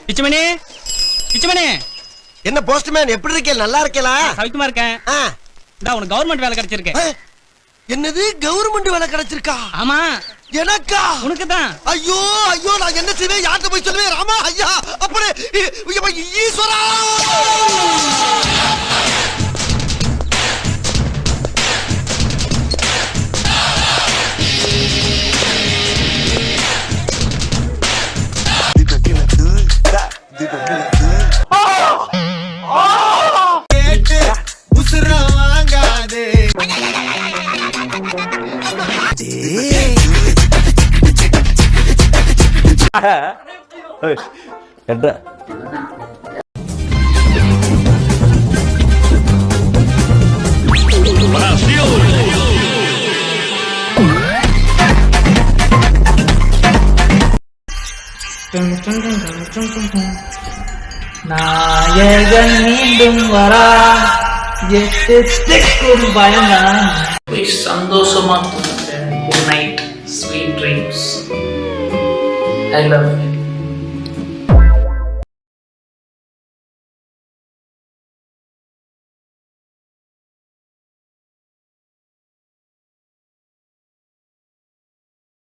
பிச்சுமணி பிச்சுமணி. என்ன போஸ்ட்மேன் எப்படி இருக்கே? நல்லா இருக்கேலா? சவிக்குமா இருக்கேன். இந்தா உனக்கு கவர்மெண்ட் வேலை கிடைச்சிருக்கு. என்னது கவர்மெண்ட் வேலை கிடைச்சிருக்கா? ஆமா. எனக்கா? உனக்கு தான். ஐயோ ஐயோ நான் என்ன செய்வேன்? யார்கிட்ட போய் சொல்லுவேன்? ராமா ஐயா அப்படி ஈஸ்வரா. என்ன நாயகன் மீண்டும் வரா எட்டு பயந்தான். சந்தோஷமா தூங்குங்க. Good night, sweet dreams. I love you.